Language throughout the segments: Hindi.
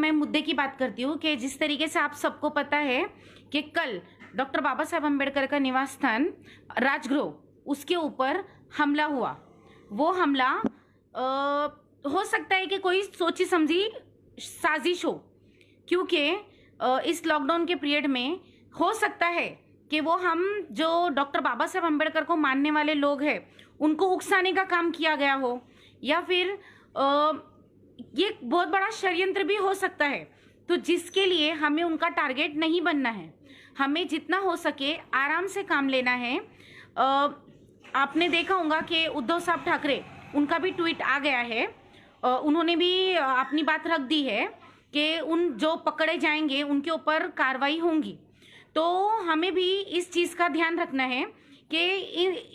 मैं मुद्दे की बात करती हूँ कि जिस तरीके से आप सबको पता है कि कल डॉक्टर बाबा साहेब अम्बेडकर का निवास स्थान राजगृह उसके ऊपर हमला हुआ। वो हमला हो सकता है कि कोई सोची समझी साजिश हो, क्योंकि इस लॉकडाउन के पीरियड में हो सकता है कि वो हम जो डॉक्टर बाबा साहेब अम्बेडकर को मानने वाले लोग हैं उनको उकसाने का काम किया गया हो, या फिर ये बहुत बड़ा षड्यंत्र भी हो सकता है। तो जिसके लिए हमें उनका टारगेट नहीं बनना है, हमें जितना हो सके आराम से काम लेना है। आपने देखा होगा कि उद्धव साहब ठाकरे, उनका भी ट्वीट आ गया है, उन्होंने भी अपनी बात रख दी है कि उन जो पकड़े जाएंगे उनके ऊपर कार्रवाई होंगी। तो हमें भी इस चीज़ का ध्यान रखना है कि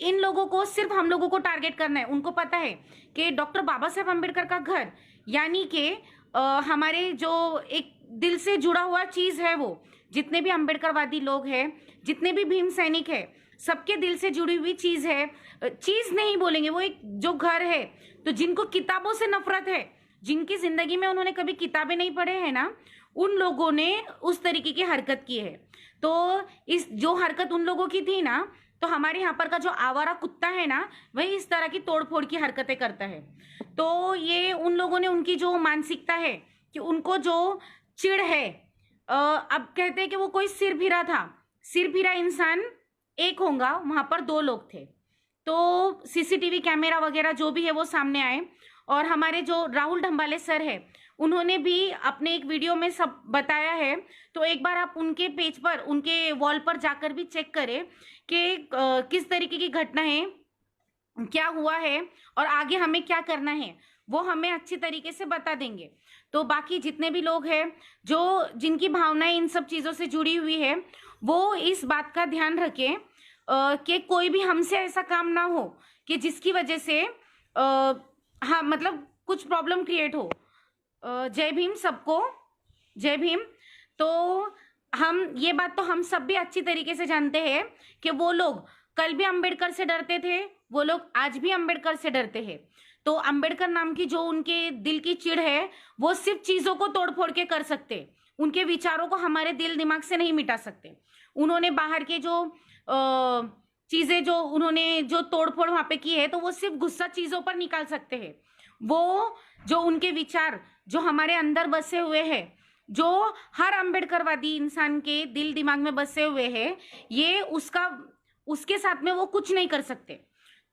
इन लोगों को सिर्फ हम लोगों को टारगेट करना है। उनको पता है कि डॉक्टर बाबा साहेब अम्बेडकर का घर यानी कि हमारे जो एक दिल से जुड़ा हुआ चीज़ है, वो जितने भी अम्बेडकरवादी लोग हैं, जितने भी भीम सैनिक है, सबके दिल से जुड़ी हुई चीज़ है। चीज़ नहीं बोलेंगे, वो एक जो घर है। तो जिनको किताबों से नफरत है, जिनकी जिंदगी में उन्होंने कभी किताबें नहीं पढ़े हैं ना, उन लोगों ने उस तरीके की हरकत की है। तो इस जो हरकत उन लोगों की थी ना, तो हमारे यहाँ पर का जो आवारा कुत्ता है ना, वही इस तरह की तोड़फोड़ की हरकतें करता है। तो ये उन लोगों ने, उनकी जो मानसिकता है कि उनको जो चिढ़ है, अब कहते हैं कि वो कोई सिरफिरा था, सिरफिरा इंसान एक होगा, वहां पर दो लोग थे। तो सीसीटीवी कैमरा वगैरह जो भी है वो सामने आए, और हमारे जो राहुल ढंबाले सर है उन्होंने भी अपने एक वीडियो में सब बताया है। तो एक बार आप उनके पेज पर, उनके वॉल पर जाकर भी चेक करें कि किस तरीके की घटना है, क्या हुआ है और आगे हमें क्या करना है, वो हमें अच्छी तरीके से बता देंगे। तो बाकी जितने भी लोग हैं जो जिनकी भावनाएं इन सब चीज़ों से जुड़ी हुई है, वो इस बात का ध्यान रखें कि कोई भी हमसे ऐसा काम ना हो कि जिसकी वजह से हाँ मतलब कुछ प्रॉब्लम क्रिएट हो। जय भीम सबको, जय भीम। तो हम ये बात तो हम सब भी अच्छी तरीके से जानते हैं कि वो लोग कल भी अंबेडकर से डरते थे, वो लोग आज भी अंबेडकर से डरते हैं। तो अंबेडकर नाम की जो उनके दिल की चिढ़ है, वो सिर्फ चीजों को तोड़ फोड़ के कर सकते, उनके विचारों को हमारे दिल दिमाग से नहीं मिटा सकते। उन्होंने बाहर के जो चीजें जो उन्होंने जो तोड़फोड़ वहां पे की है, तो वो सिर्फ गुस्सा चीजों पर निकाल सकते हैं। वो जो उनके विचार जो हमारे अंदर बसे हुए हैं, जो हर अंबेडकरवादी इंसान के दिल दिमाग में बसे हुए हैं, ये उसके साथ में वो कुछ नहीं कर सकते।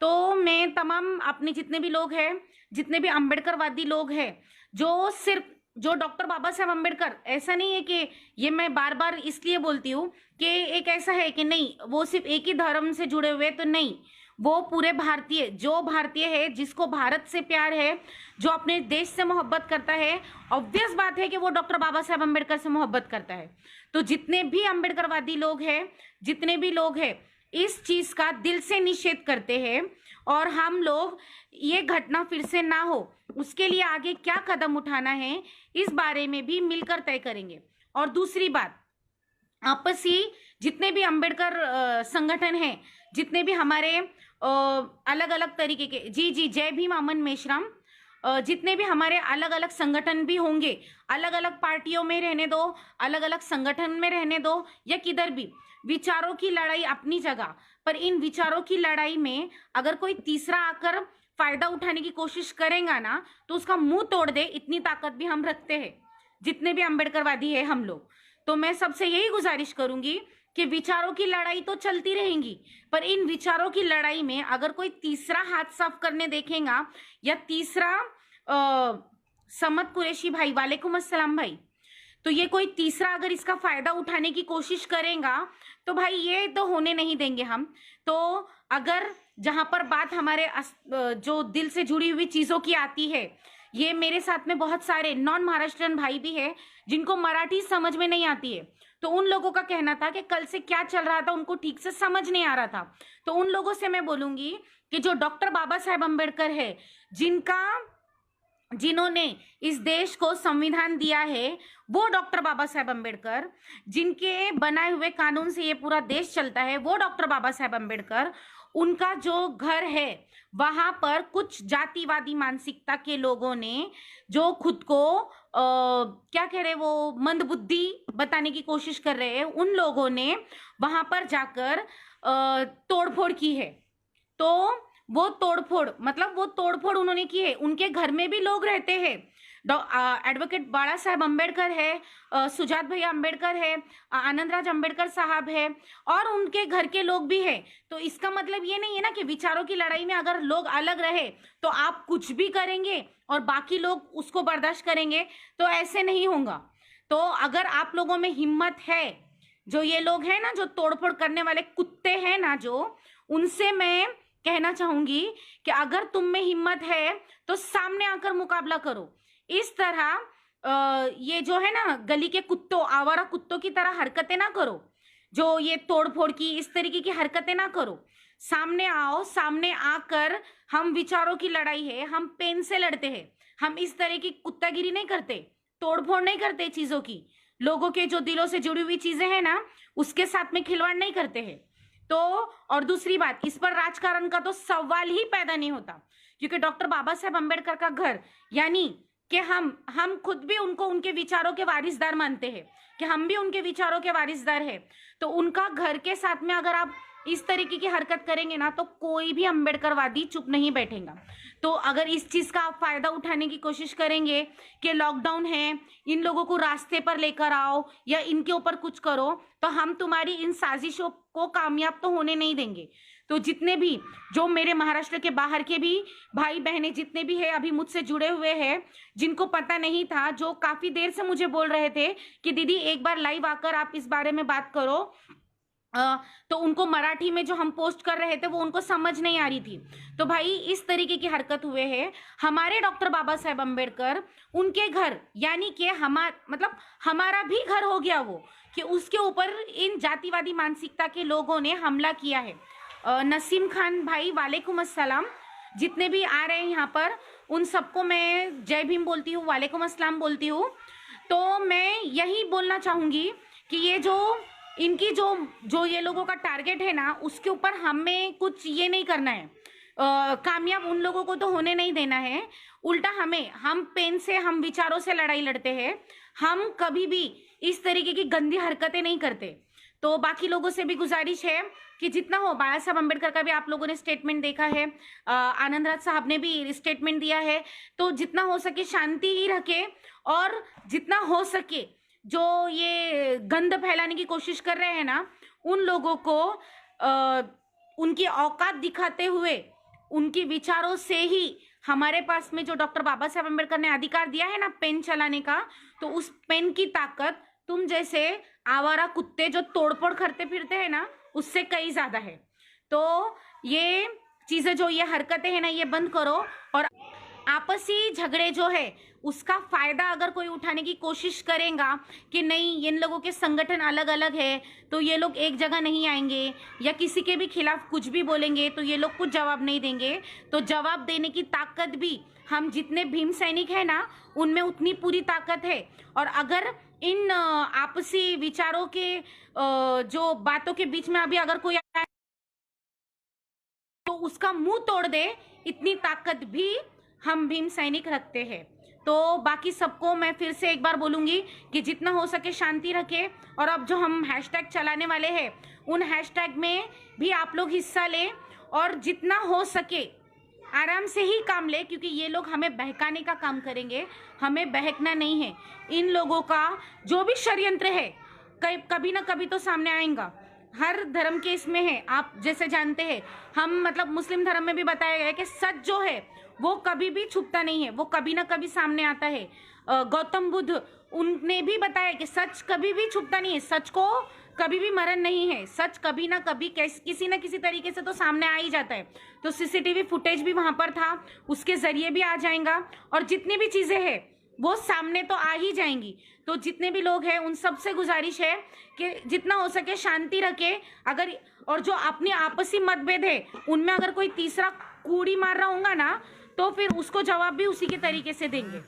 तो मैं तमाम अपने जितने भी लोग हैं, जितने भी अंबेडकरवादी लोग हैं, जो सिर्फ जो डॉक्टर बाबा साहेब अम्बेडकर, ऐसा नहीं है कि ये मैं बार बार इसलिए बोलती हूँ कि एक ऐसा है कि नहीं वो सिर्फ एक ही धर्म से जुड़े हुए, तो नहीं, वो पूरे भारतीय, जो भारतीय है, जिसको भारत से प्यार है, जो अपने देश से मोहब्बत करता है, ऑब्वियस बात है कि वो डॉक्टर बाबा साहेब अम्बेडकर से मोहब्बत करता है। तो जितने भी अंबेडकरवादी लोग हैं, जितने भी लोग हैं, इस चीज का दिल से निषेध करते हैं। और हम लोग ये घटना फिर से ना हो, उसके लिए आगे क्या कदम उठाना है, इस बारे में भी मिलकर तय करेंगे। और दूसरी बात, आपसी जितने भी अंबेडकर संगठन हैं, जितने भी हमारे अलग अलग तरीके के, जी जय भीम अमन मेश्राम, जितने भी हमारे अलग अलग संगठन भी होंगे, अलग अलग पार्टियों में रहने दो, अलग अलग संगठन में रहने दो, या किधर भी, विचारों की लड़ाई अपनी जगह पर, इन विचारों की लड़ाई में अगर कोई तीसरा आकर फायदा उठाने की कोशिश करेगा ना, तो उसका मुंह तोड़ दे, इतनी ताकत भी हम रखते हैं, जितने भी अंबेडकरवादी है हम लोग। तो मैं सबसे यही गुजारिश करूंगी कि विचारों की लड़ाई तो चलती रहेंगी, पर इन विचारों की लड़ाई में अगर कोई तीसरा हाथ साफ करने देखेगा, या तीसरा समत कुरैशी भाई, वालेकुम अस्सलाम भाई, तो ये कोई तीसरा अगर इसका फायदा उठाने की कोशिश करेगा, तो भाई ये तो होने नहीं देंगे हम। तो अगर जहां पर बात हमारे जो दिल से जुड़ी हुई चीजों की आती है, ये मेरे साथ में बहुत सारे नॉन महाराष्ट्रियन भाई भी है जिनको मराठी समझ में नहीं आती है। तो उन लोगों का कहना था कि कल से क्या चल रहा था उनको ठीक से समझ नहीं आ रहा था। तो उन लोगों से मैं बोलूंगी कि जो डॉक्टर बाबा साहेब अम्बेडकर है, जिन्होंने इस देश को संविधान दिया है, वो डॉक्टर बाबा साहेब अम्बेडकर, जिनके बनाए हुए कानून से ये पूरा देश चलता है, वो डॉक्टर बाबा साहेब अम्बेडकर, उनका जो घर है वहां पर कुछ जातिवादी मानसिकता के लोगों ने, जो खुद को क्या कह रहे, वो मंदबुद्धि बताने की कोशिश कर रहे हैं, उन लोगों ने वहां पर जाकर तोड़फोड़ की है। तो वो तोड़फोड़ उन्होंने की है। उनके घर में भी लोग रहते हैं। एडवोकेट बाला साहेब अम्बेडकर है, सुजात भैया अम्बेडकर है, आनंदराज अम्बेडकर साहब है, और उनके घर के लोग भी हैं। तो इसका मतलब ये नहीं है ना कि विचारों की लड़ाई में अगर लोग अलग रहे तो आप कुछ भी करेंगे और बाकी लोग उसको बर्दाश्त करेंगे, तो ऐसे नहीं होगा। तो अगर आप लोगों में हिम्मत है, जो ये लोग हैं ना, जो तोड़फोड़ करने वाले कुत्ते हैं ना, जो उनसे मैं कहना चाहूंगी कि अगर तुम में हिम्मत है तो सामने आकर मुकाबला करो। इस तरह ये जो है ना गली के कुत्तों, आवारा कुत्तों की तरह हरकतें ना करो, जो ये तोड़फोड़ की इस तरीके की हरकतें ना करो। सामने आओ, सामने आकर हम विचारों की लड़ाई है, हम पेन से लड़ते हैं। हम इस तरह की कुत्तागिरी नहीं करते, तोड़फोड़ नहीं करते चीजों की। लोगों के जो दिलों से जुड़ी हुई चीजें हैं ना, उसके साथ में खिलवाड़ नहीं करते हैं। तो और दूसरी बात, इस पर राजकारण का तो सवाल ही पैदा नहीं होता, क्योंकि डॉक्टर बाबा साहेब अम्बेडकर का घर, यानी कि हम खुद भी उनको उनके विचारों के वारिसदार मानते हैं, कि हम भी उनके विचारों के वारिसदार हैं। तो उनका घर के साथ में अगर आप इस तरीके की हरकत करेंगे ना, तो कोई भी अम्बेडकरवादी चुप नहीं बैठेगा। तो अगर इस चीज का आप फायदा उठाने की कोशिश करेंगे कि लॉकडाउन है, इन लोगों को रास्ते पर लेकर आओ या इनके ऊपर कुछ करो, तो हम तुम्हारी इन साजिशों को कामयाब तो होने नहीं देंगे। तो जितने भी, जो मेरे महाराष्ट्र के बाहर के भी भाई बहनें जितने भी है अभी मुझसे जुड़े हुए हैं, जिनको पता नहीं था, जो काफी देर से मुझे बोल रहे थे कि दीदी एक बार लाइव आकर आप इस बारे में बात करो, तो उनको मराठी में जो हम पोस्ट कर रहे थे वो उनको समझ नहीं आ रही थी। तो भाई इस तरीके की हरकत हुए है। हमारे डॉक्टर बाबा साहेब अम्बेडकर, उनके घर, यानी कि हमारा भी घर हो गया वो, कि उसके ऊपर इन जातिवादी मानसिकता के लोगों ने हमला किया है। नसीम खान भाई, वालेकुम अस्सलाम। जितने भी आ रहे हैं यहाँ पर, उन सबको मैं जय भीम बोलती हूँ, वालेकुम अस्सलाम बोलती हूँ। तो मैं यही बोलना चाहूंगी कि ये जो इनकी जो ये लोगों का टारगेट है ना, उसके ऊपर हमें कुछ ये नहीं करना है, कामयाब उन लोगों को तो होने नहीं देना है। उल्टा हम पेन से, हम विचारों से लड़ाई लड़ते हैं। हम कभी भी इस तरीके की गंदी हरकतें नहीं करते। तो बाकी लोगों से भी गुजारिश है कि जितना हो, बाला साहब अम्बेडकर का भी आप लोगों ने स्टेटमेंट देखा है, आनंदराज साहब ने भी स्टेटमेंट दिया है, तो जितना हो सके शांति ही रखे, और जितना हो सके जो ये गंद फैलाने की कोशिश कर रहे हैं ना, उन लोगों को उनकी औकात दिखाते हुए, उनकी विचारों से ही, हमारे पास में जो डॉक्टर बाबा साहेब अम्बेडकर ने अधिकार दिया है ना पेन चलाने का, तो उस पेन की ताकत तुम जैसे आवारा कुत्ते जो तोड़फोड़ करते फिरते हैं ना, उससे कई ज्यादा है। तो ये चीजें, जो ये हरकतें हैं ना, ये बंद करो। और आपसी झगड़े जो है उसका फायदा अगर कोई उठाने की कोशिश करेगा कि नहीं इन लोगों के संगठन अलग अलग है, तो ये लोग एक जगह नहीं आएंगे, या किसी के भी खिलाफ कुछ भी बोलेंगे तो ये लोग कुछ जवाब नहीं देंगे, तो जवाब देने की ताकत भी हम जितने भीम सैनिक है ना, उनमें उतनी पूरी ताकत है। और अगर इन आपसी विचारों के जो बातों के बीच में अभी अगर कोई आए तो उसका मुंह तोड़ दे, इतनी ताकत भी हम भीम सैनिक रखते हैं। तो बाकी सबको मैं फिर से एक बार बोलूंगी कि जितना हो सके शांति रखे। और अब जो हम हैशटैग चलाने वाले हैं, उन हैशटैग में भी आप लोग हिस्सा लें, और जितना हो सके आराम से ही काम ले, क्योंकि ये लोग हमें बहकाने का काम करेंगे, हमें बहकना नहीं है। इन लोगों का जो भी षड्यंत्र है कभी ना कभी तो सामने आएगा। हर धर्म के इसमें है, आप जैसे जानते हैं, हम मुस्लिम धर्म में भी बताया गया है कि सच जो है वो कभी भी छुपता नहीं है, वो कभी ना कभी सामने आता है। गौतम बुद्ध, उनने भी बताया कि सच कभी भी छुपता नहीं है, सच को कभी भी मरण नहीं है, सच कभी ना कभी किसी ना किसी तरीके से तो सामने आ ही जाता है। तो सीसीटीवी फुटेज भी वहां पर था, उसके जरिए भी आ जाएगा, और जितनी भी चीजें हैं वो सामने तो आ ही जाएंगी। तो जितने भी लोग हैं उन सबसे गुजारिश है कि जितना हो सके शांति रखे। अगर और जो अपनी आपसी मतभेद है उनमें अगर कोई तीसरा कूड़ी मार रहा होगा ना, तो फिर उसको जवाब भी उसी के तरीके से देंगे।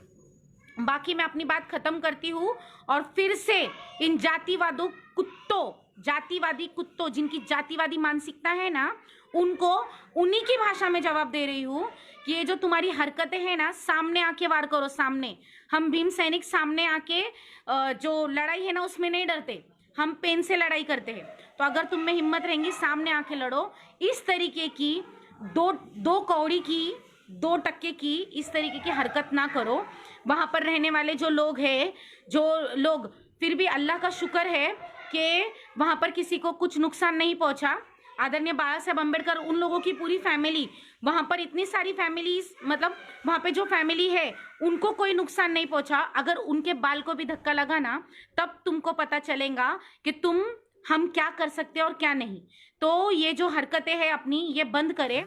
बाकी मैं अपनी बात खत्म करती हूँ, और फिर से इन जातिवादी कुत्तों जिनकी जातिवादी मानसिकता है ना, उनको उन्हीं की भाषा में जवाब दे रही हूँ कि ये जो तुम्हारी हरकतें हैं ना, सामने आके वार करो। सामने हम भीम सैनिक सामने आके जो लड़ाई है ना उसमें नहीं डरते, हम पेन से लड़ाई करते हैं। तो अगर तुम में हिम्मत रहेंगी सामने आके लड़ो। इस तरीके की दो कौड़ी की, 2 टक्के की इस तरीके की हरकत ना करो। वहां पर रहने वाले जो लोग हैं, जो लोग, फिर भी अल्लाह का शुक्र है कि वहां पर किसी को कुछ नुकसान नहीं पहुंचा। आदरणीय बाबा साहेब अम्बेडकर, उन लोगों की पूरी फैमिली, वहां पर इतनी सारी फैमिलीज, मतलब वहां पे जो फैमिली है उनको कोई नुकसान नहीं पहुंचा। अगर उनके बाल को भी धक्का लगा ना, तब तुमको पता चलेगा कि हम क्या कर सकते हैं और क्या नहीं। तो ये जो हरकतें हैं अपनी, ये बंद करें।